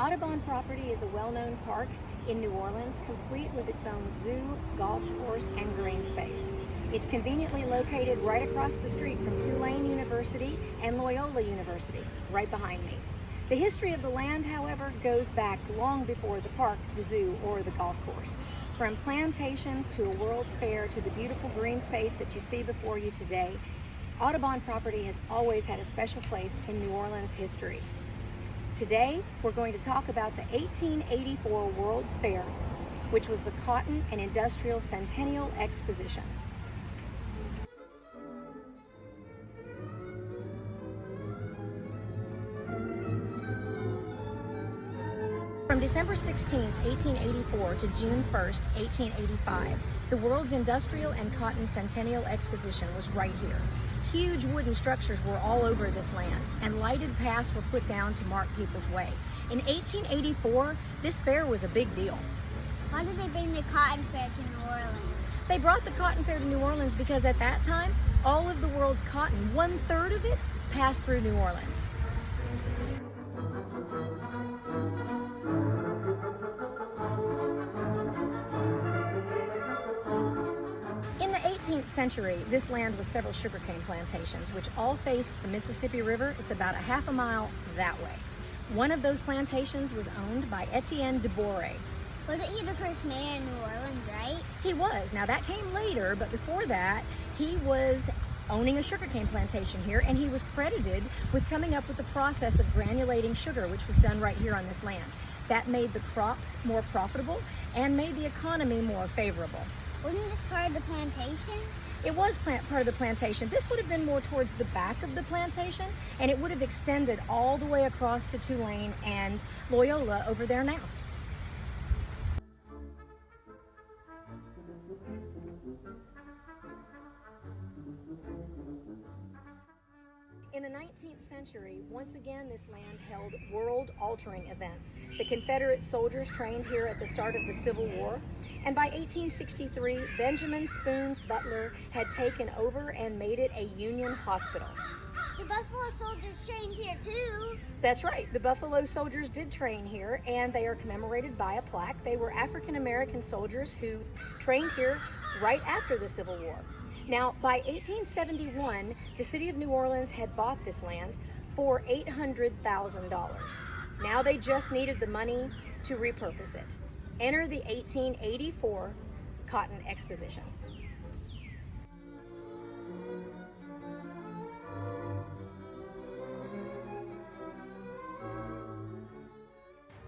Audubon property is a well-known park in New Orleans, complete with its own zoo, golf course, and green space. It's conveniently located right across the street from Tulane University and Loyola University, right behind me. The history of the land, however, goes back long before the park, the zoo, or the golf course. From plantations to a World's Fair to the beautiful green space that you see before you today, Audubon property has always had a special place in New Orleans history. Today, we're going to talk about the 1884 World's Fair, which was the Cotton and Industrial Centennial Exposition. From December 16, 1884 to June 1, 1885, the world's industrial and cotton centennial exposition was right here. Huge wooden structures were all over this land, and lighted paths were put down to mark people's way. In 1884, this fair was a big deal. Why did they bring the cotton fair to New Orleans? They brought the cotton fair to New Orleans because at that time, all of the world's cotton, 1/3 of it, passed through New Orleans. In the 18th century, this land was several sugarcane plantations, which all faced the Mississippi River. It's about a half a mile that way. One of those plantations was owned by Etienne de Boré. Wasn't he the first mayor in New Orleans, right? He was. Now that came later, but before that, he was owning a sugarcane plantation here, and he was credited with coming up with the process of granulating sugar, which was done right here on this land. That made the crops more profitable and made the economy more favorable. Wasn't this part of the plantation? It was part of the plantation. This would have been more towards the back of the plantation, and it would have extended all the way across to Tulane and Loyola over there now. In the 19th century, once again, this land held world-altering events. The Confederate soldiers trained here at the start of the Civil War, and by 1863, Benjamin Spoon's Butler had taken over and made it a Union hospital. The Buffalo soldiers trained here too. That's right, the Buffalo soldiers did train here, and they are commemorated by a plaque. They were African-American soldiers who trained here right after the Civil War. Now, by 1871, the city of New Orleans had bought this land for $800,000. Now they just needed the money to repurpose it. Enter the 1884 Cotton Exposition.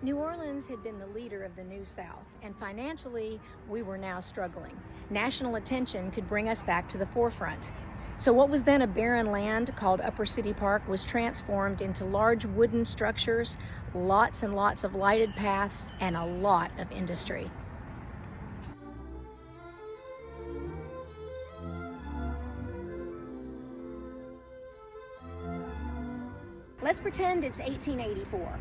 New Orleans had been the leader of the New South, and financially, we were now struggling. National attention could bring us back to the forefront. So what was then a barren land called Upper City Park was transformed into large wooden structures, lots and lots of lighted paths, and a lot of industry. Let's pretend it's 1884.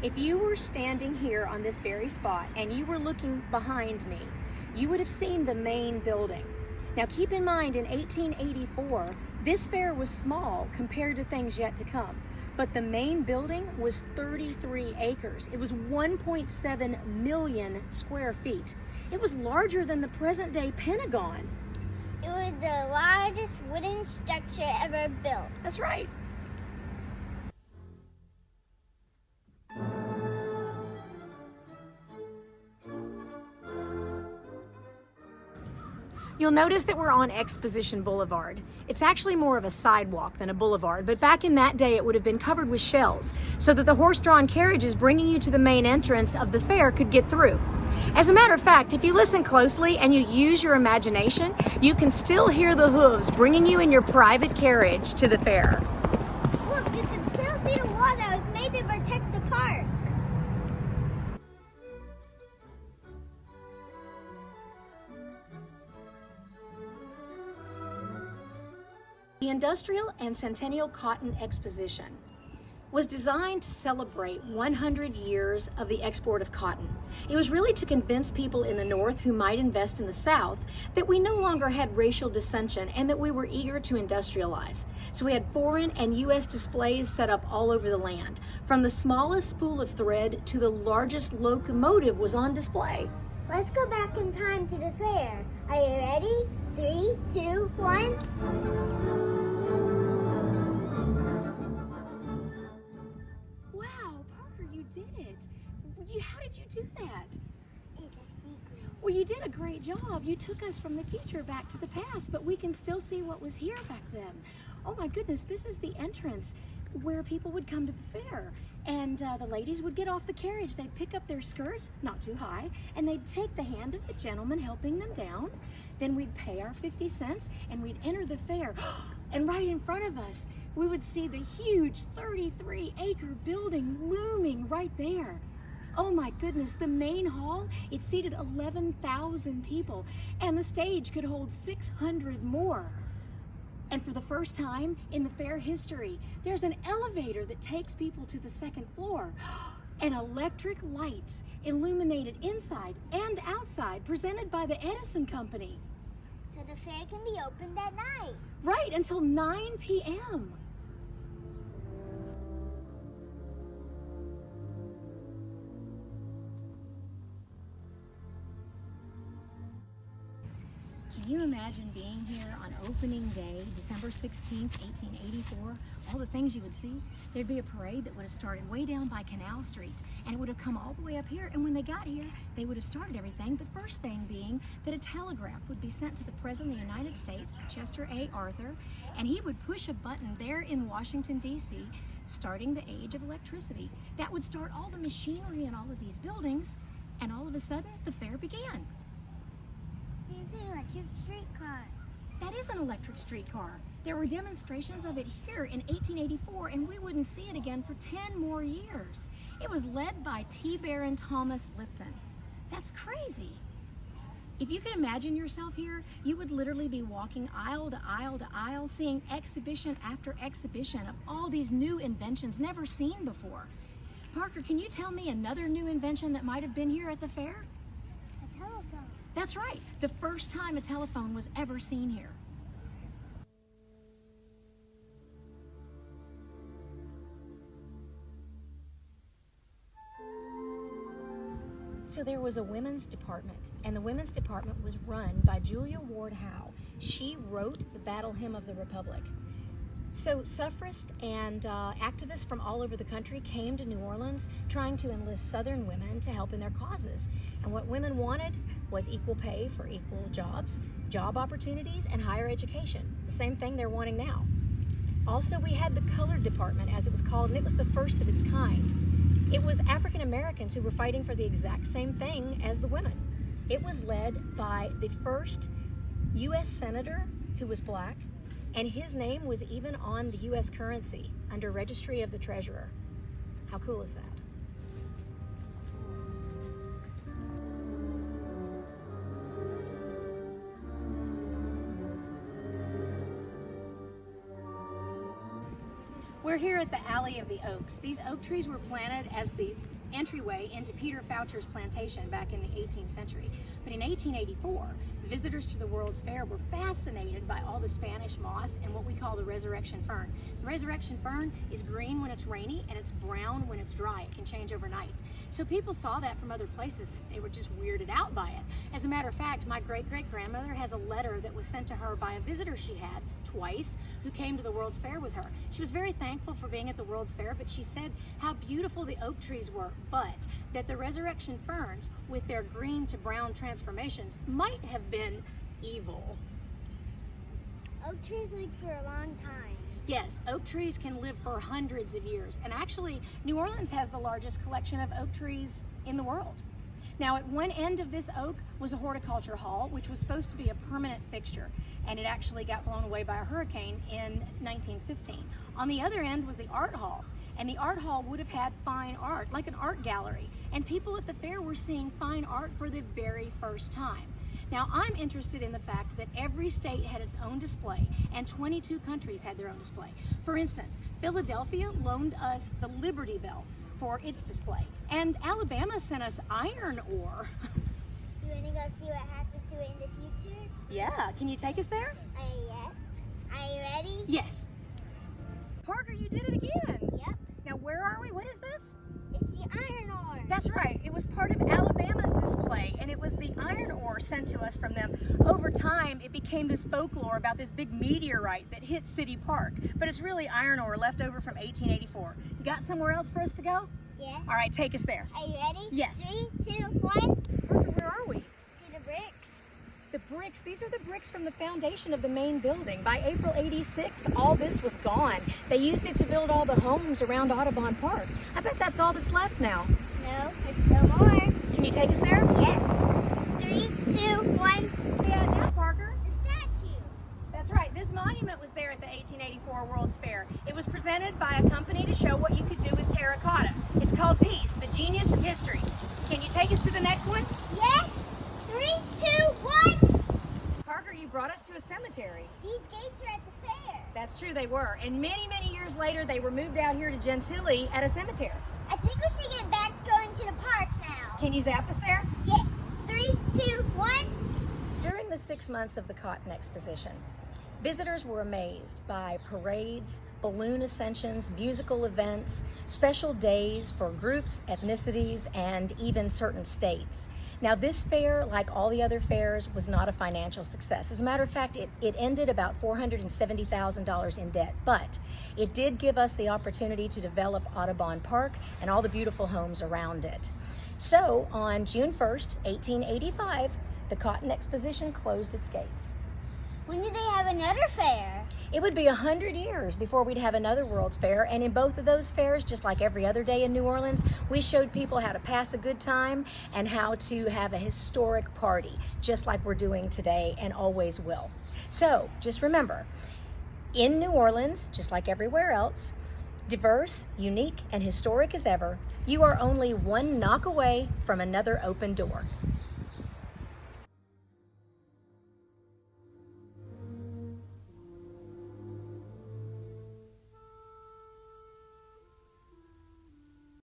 If you were standing here on this very spot and you were looking behind me, you would have seen the main building. Now keep in mind, in 1884, this fair was small compared to things yet to come, but the main building was 33 acres. It was 1.7 million square feet. It was larger than the present-day Pentagon. It was the largest wooden structure ever built. That's right. You'll notice that we're on Exposition Boulevard. It's actually more of a sidewalk than a boulevard, but back in that day it would have been covered with shells so that the horse-drawn carriages bringing you to the main entrance of the fair could get through. As a matter of fact, if you listen closely and you use your imagination, you can still hear the hooves bringing you in your private carriage to the fair. Look, you can still see the wall that was made to protect the park. The Industrial and Centennial Cotton Exposition was designed to celebrate 100 years of the export of cotton. It was really to convince people in the North who might invest in the South that we no longer had racial dissension and that we were eager to industrialize. So we had foreign and U.S. displays set up all over the land. From the smallest spool of thread to the largest locomotive was on display. Let's go back in time to the fair. Are you ready? 3, 2, 1. How did you do that? It's a secret. Well, you did a great job. You took us from the future back to the past, but we can still see what was here back then. Oh my goodness, this is the entrance where people would come to the fair. And the ladies would get off the carriage. They'd pick up their skirts, not too high, and they'd take the hand of the gentleman helping them down. Then we'd pay our 50 cents and we'd enter the fair. And right in front of us, we would see the huge 33-acre building looming right there. Oh my goodness, the main hall, it seated 11,000 people, and the stage could hold 600 more. And for the first time in the fair history, there's an elevator that takes people to the second floor, and electric lights illuminated inside and outside, presented by the Edison Company. So the fair can be opened at night. Right, until 9 p.m. Can you imagine being here on opening day, December 16th, 1884? All the things you would see. There'd be a parade that would have started way down by Canal Street, and it would have come all the way up here, and when they got here, they would have started everything. The first thing being that a telegraph would be sent to the President of the United States, Chester A. Arthur, and he would push a button there in Washington, D.C., starting the age of electricity. That would start all the machinery in all of these buildings, and all of a sudden, the fair began. It's an electric streetcar. That is an electric streetcar. There were demonstrations of it here in 1884, and we wouldn't see it again for 10 more years. It was led by T. Baron Thomas Lipton. That's crazy. If you could imagine yourself here, you would literally be walking aisle to aisle to aisle, seeing exhibition after exhibition of all these new inventions never seen before. Parker, can you tell me another new invention that might have been here at the fair? A telephone. That's right, the first time a telephone was ever seen here. So there was a women's department, and the women's department was run by Julia Ward Howe. She wrote the Battle Hymn of the Republic. So suffragists and activists from all over the country came to New Orleans trying to enlist Southern women to help in their causes. And what women wanted was equal pay for equal jobs, job opportunities, and higher education. The same thing they're wanting now. Also, we had the colored department, as it was called, and it was the first of its kind. It was African Americans who were fighting for the exact same thing as the women. It was led by the first U.S. senator who was black, and his name was even on the U.S. currency under Registry of the Treasurer. How cool is that? We're here at the Alley of the Oaks. These oak trees were planted as the entryway into Peter Foucher's plantation back in the 18th century. But in 1884, the visitors to the World's Fair were fascinated by all the Spanish moss and what we call the resurrection fern. The resurrection fern is green when it's rainy and it's brown when it's dry. It can change overnight. So people saw that from other places. They were just weirded out by it. As a matter of fact, my great-great-grandmother has a letter that was sent to her by a visitor she had twice who came to the World's Fair with her. She was very thankful for being at the World's Fair, but she said how beautiful the oak trees were, but that the resurrection ferns with their green to brown transformations might have been evil. Oak trees live for a long time. Yes, oak trees can live for hundreds of years, and actually New Orleans has the largest collection of oak trees in the world. Now, at one end of this oak was a horticulture hall, which was supposed to be a permanent fixture, and it actually got blown away by a hurricane in 1915. On the other end was the art hall, and the art hall would have had fine art, like an art gallery, and people at the fair were seeing fine art for the very first time. Now, I'm interested in the fact that every state had its own display and 22 countries had their own display. For instance, Philadelphia loaned us the Liberty Bell for its display, and Alabama sent us iron ore. You want to go see what happened to it in the future? Yeah, can you take us there? Yes. Are you ready? Yes. Parker, you did it again. Yep. Now, where are we? What is this? It's the iron ore. That's right. It was part of Alabama's display, and it was the iron ore sent to us from them. Over time, it became this folklore about this big meteorite that hit City Park, but it's really iron ore left over from 1884. You got somewhere else for us to go? Yes. All right, take us there. Are you ready? Yes. 3, 2, 1. Parker, where are we? See the bricks? The bricks, these are the bricks from the foundation of the main building. By April '86, all this was gone. They used it to build all the homes around Audubon Park. I bet that's all that's left now. No, there's no more. Can you take us there? Yes. 3, 2, 1. Yeah, now, Parker. The statue. That's right. This monument was there at the 1884 World's Fair. It was presented by a company to show what you could do with terracotta. It's called Peace, the Genius of History. Can you take us to the next one? Yes. 3, 2, 1. Parker, you brought us to a cemetery. These gates are at the fair. That's true, they were. And many, many years later, they were moved out here to Gentilly at a cemetery. I think we should get back going to the park now. Can you zap us there? Yes. 3, 2, 1. During the 6 months of the Cotton Exposition, visitors were amazed by parades, balloon ascensions, musical events, special days for groups, ethnicities, and even certain states. Now, this fair, like all the other fairs, was not a financial success. As a matter of fact, it ended about $470,000 in debt, but it did give us the opportunity to develop Audubon Park and all the beautiful homes around it. So, on June 1st, 1885, the Cotton Exposition closed its gates. When do they have another fair? It would be 100 years before we'd have another World's Fair, and in both of those fairs, just like every other day in New Orleans, we showed people how to pass a good time and how to have a historic party, just like we're doing today and always will. So, just remember, in New Orleans, just like everywhere else, diverse, unique, and historic as ever, you are only one knock away from another open door.